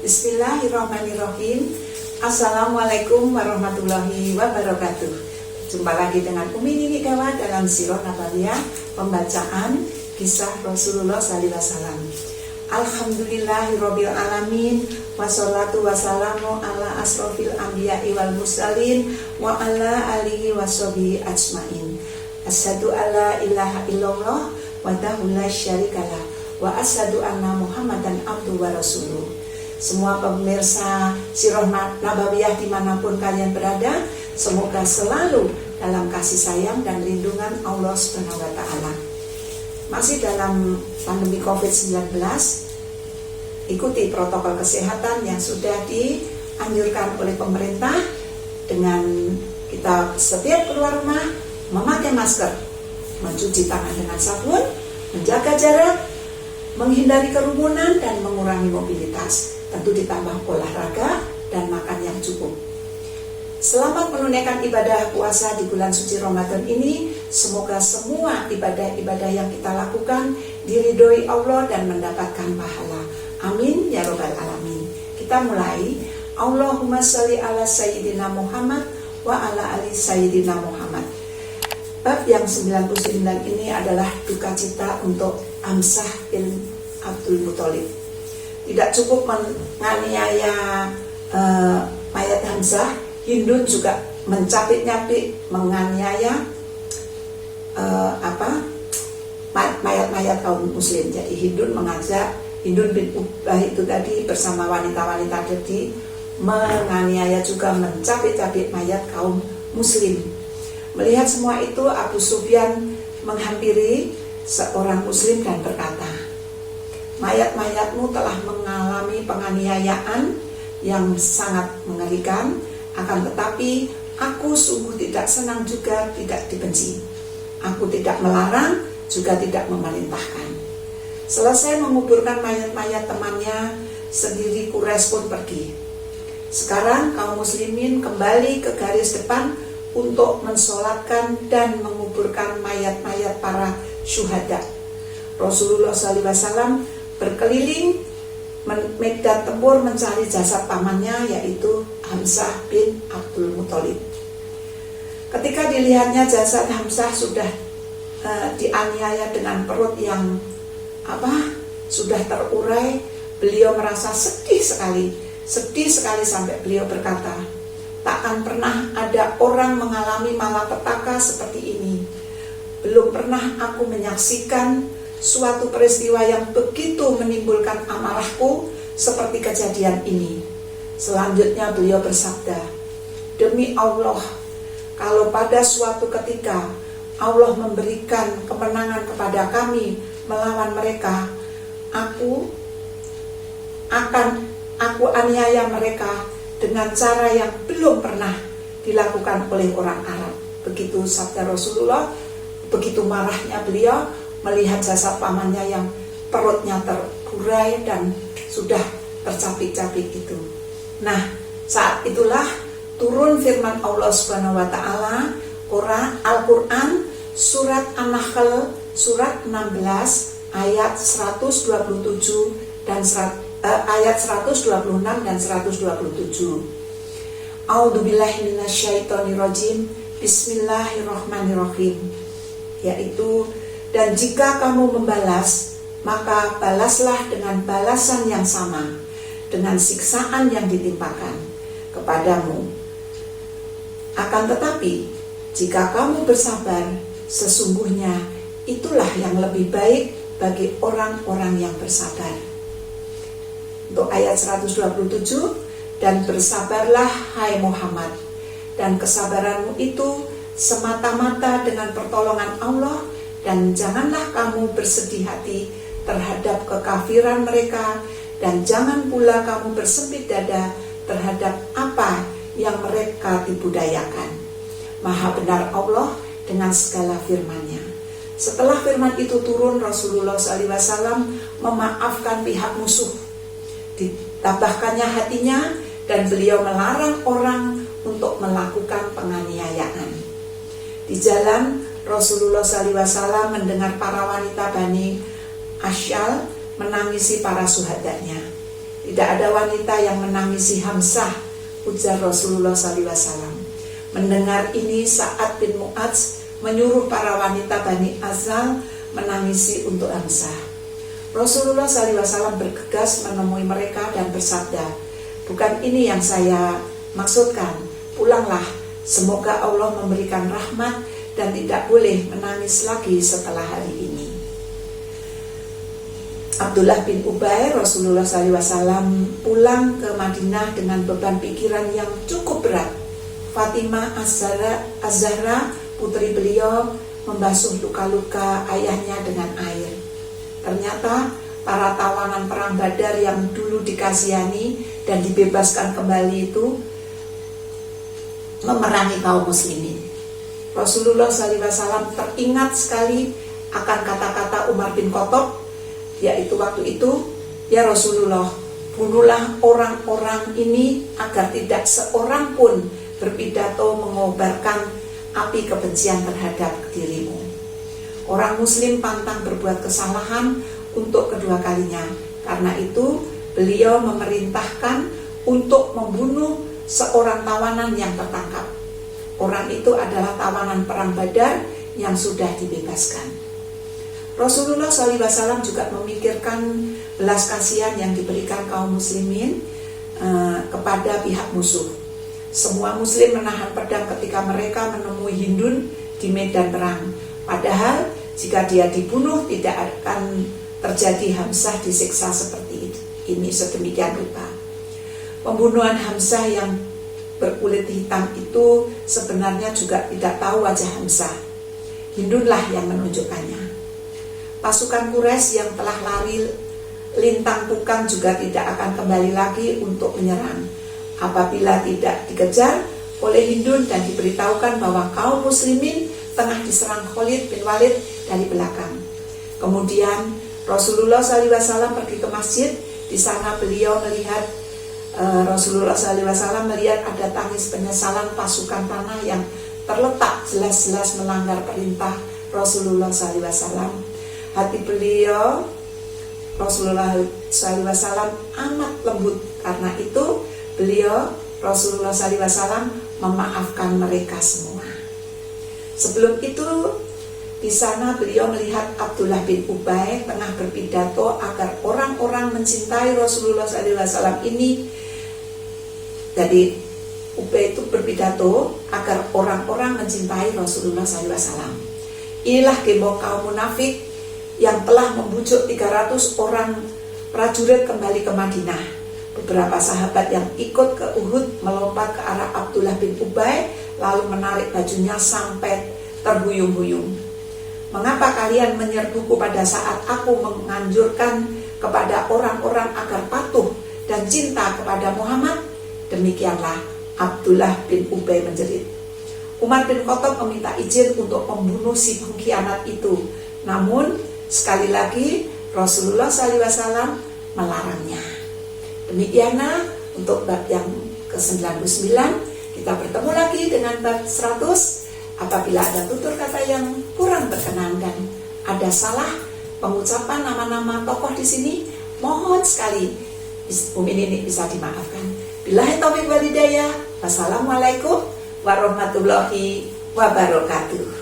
Bismillahirrahmanirrahim. Assalamualaikum warahmatullahi wabarakatuh. Jumpa lagi dengan Umi Nini Gawa dalam Sirah Nabawiyah, pembacaan kisah Rasulullah SAW. Alhamdulillahirabbil alamin, wassalatu wassalamu ala asrofil anbiya'i wal mursalin wa ala alihi washabihi ajmain. Asyhadu alla ilaha illallah wahdahu la syarikalah wa asyhadu anna Muhammadan abduhu wa rasuluh. Semua pemirsa Sirah Nabawiyah dimanapun kalian berada, semoga selalu dalam kasih sayang dan lindungan Allah Subhanahu wa Ta'ala. Masih dalam pandemi COVID-19, ikuti protokol kesehatan yang sudah dianjurkan oleh pemerintah dengan kita setiap keluar rumah memakai masker, mencuci tangan dengan sabun, menjaga jarak, menghindari kerumunan dan mengurangi mobilitas. Tentu ditambah olahraga dan makan yang cukup. Selamat menunaikan ibadah puasa di bulan suci Ramadan ini. Semoga semua ibadah-ibadah yang kita lakukan diridhoi Allah dan mendapatkan pahala. Amin ya robbal alamin. Kita mulai. Allahumma sholli ala sayyidina Muhammad wa ala ali sayyidina Muhammad. Bab yang 99 ini adalah duka cita untuk Hamzah bin Abdul Muthalib. Tidak cukup menganiaya mayat Hamzah, Hindun juga mencapik-nyapik, menganiaya mayat-mayat kaum muslim. Jadi Hindun bin Ubah itu tadi bersama wanita-wanita tadi menganiaya juga mencapik-capik mayat kaum muslim. Melihat semua itu, Abu Sufyan menghampiri seorang muslim dan berkata, mayat-mayatmu telah mengalami penganiayaan yang sangat mengerikan, akan tetapi aku sungguh tidak senang juga tidak dibenci. Aku tidak melarang, juga tidak memerintahkan. Selesai menguburkan mayat-mayat temannya, sendiri Quraisy pun pergi. Sekarang kaum muslimin kembali ke garis depan untuk mensolatkan dan menguburkan mayat-mayat para syuhada. Rasulullah SAW berkeliling medan tempur mencari jasad pamannya, yaitu Hamzah bin Abdul Muthalib. Ketika dilihatnya jasad Hamzah sudah dianiaya dengan perut yang sudah terurai, beliau merasa sedih sekali sampai beliau berkata, takkan pernah ada orang mengalami malapetaka seperti ini. Belum pernah aku menyaksikan suatu peristiwa yang begitu menimbulkan amarahku seperti kejadian ini. Selanjutnya beliau bersabda, demi Allah, kalau pada suatu ketika Allah memberikan kemenangan kepada kami melawan mereka, aku aniaya mereka dengan cara yang belum pernah dilakukan oleh orang Arab. Begitu sabda Rasulullah. Begitu marahnya beliau melihat jasad pamannya yang perutnya terurai dan sudah tercapik-capik itu. Nah, saat itulah turun firman Allah Subhanahu wa Ta'ala, Al-Quran surat An-Nahl surat 16 ayat 127 dan ayat 126 dan 127. A'udzubillahi minasyaitonirrajim. Bismillahirrahmanirrahim. Yaitu, dan jika kamu membalas, maka balaslah dengan balasan yang sama, dengan siksaan yang ditimpakan kepadamu. Akan tetapi, jika kamu bersabar, sesungguhnya itulah yang lebih baik bagi orang-orang yang bersabar. Untuk ayat 127, dan bersabarlah hai Muhammad, dan kesabaranmu itu semata-mata dengan pertolongan Allah, dan janganlah kamu bersedih hati terhadap kekafiran mereka, dan jangan pula kamu bersempit dada terhadap apa yang mereka dibudayakan. Maha benar Allah dengan segala firman-Nya. Setelah firman itu turun, Rasulullah SAW memaafkan pihak musuh, ditambahkannya hatinya, dan beliau melarang orang untuk melakukan penganiayaan. Di jalan, Rasulullah SAW mendengar para wanita Bani Asyal menangisi para syuhadanya. Tidak ada wanita yang menangisi Hamzah, ujar Rasulullah SAW. Mendengar ini, Sa'ad bin Mu'adz menyuruh para wanita Bani Azal menangisi untuk Hamzah. Rasulullah SAW bergegas menemui mereka dan bersabda, "Bukan ini yang saya maksudkan, pulanglah, semoga Allah memberikan rahmat dan tidak boleh menangis lagi setelah hari ini." Abdullah bin Ubay, Rasulullah SAW pulang ke Madinah dengan beban pikiran yang cukup berat. Fatimah Az-Zahra, putri beliau, membasuh luka-luka ayahnya dengan air. Ternyata para tawanan perang Badar yang dulu dikasihani dan dibebaskan kembali itu memerangi kaum muslimin. Rasulullah SAW teringat sekali akan kata-kata Umar bin Khattab, yaitu waktu itu, "Ya Rasulullah, bunuhlah orang-orang ini agar tidak seorang pun berpidato mengobarkan api kebencian terhadap dirimu." Orang muslim pantang berbuat kesalahan untuk kedua kalinya. Karena itu beliau memerintahkan untuk membunuh seorang tawanan yang tertangkap. Orang itu adalah tawanan perang Badar yang sudah dibebaskan. Rasulullah SAW juga memikirkan belas kasihan yang diberikan kaum muslimin kepada pihak musuh. Semua muslim menahan pedang ketika mereka menemui Hindun di medan perang. Padahal jika dia dibunuh tidak akan terjadi Hamzah disiksa seperti ini sedemikian rupa. Pembunuhan Hamzah yang berkulit hitam itu sebenarnya juga tidak tahu wajah Hamzah. Hindunlah yang menunjukkannya. Pasukan Quraisy yang telah lari lintang pukang juga tidak akan kembali lagi untuk menyerang apabila tidak dikejar oleh Hindun dan diberitahukan bahwa kaum muslimin tengah diserang Khalid bin Walid dari belakang. Kemudian Rasulullah SAW pergi ke masjid. Di sana beliau melihat Rasulullah SAW melihat ada tangis penyesalan pasukan panah yang terletak jelas-jelas melanggar perintah Rasulullah SAW. Hati beliau, Rasulullah SAW, amat lembut. Karena itu beliau, Rasulullah SAW, memaafkan mereka semua. Sebelum itu, di sana beliau melihat Abdullah bin Ubay tengah berpidato agar orang-orang mencintai Rasulullah SAW ini. Jadi Ubay itu berpidato agar orang-orang mencintai Rasulullah SAW. Inilah gembok kaum munafik yang telah membujuk 300 orang prajurit kembali ke Madinah. Beberapa sahabat yang ikut ke Uhud melompat ke arah Abdullah bin Ubay lalu menarik bajunya sampai terhuyung-huyung. "Mengapa kalian menyerbuku pada saat aku menganjurkan kepada orang-orang agar patuh dan cinta kepada Muhammad?" Demikianlah Abdullah bin Ubay menjerit. Umar bin Khattab meminta izin untuk membunuh si pengkhianat itu. Namun sekali lagi Rasulullah SAW melarangnya. Demikianlah untuk bab yang ke-99. Kita bertemu lagi dengan bab 100. Apabila ada tutur kata yang kurang berkenan dan ada salah pengucapan nama-nama tokoh di sini, mohon sekali Umi Nini bisa dimaafkan. Billahi taufiq wal hidayah. Wassalamualaikum warahmatullahi wabarakatuh.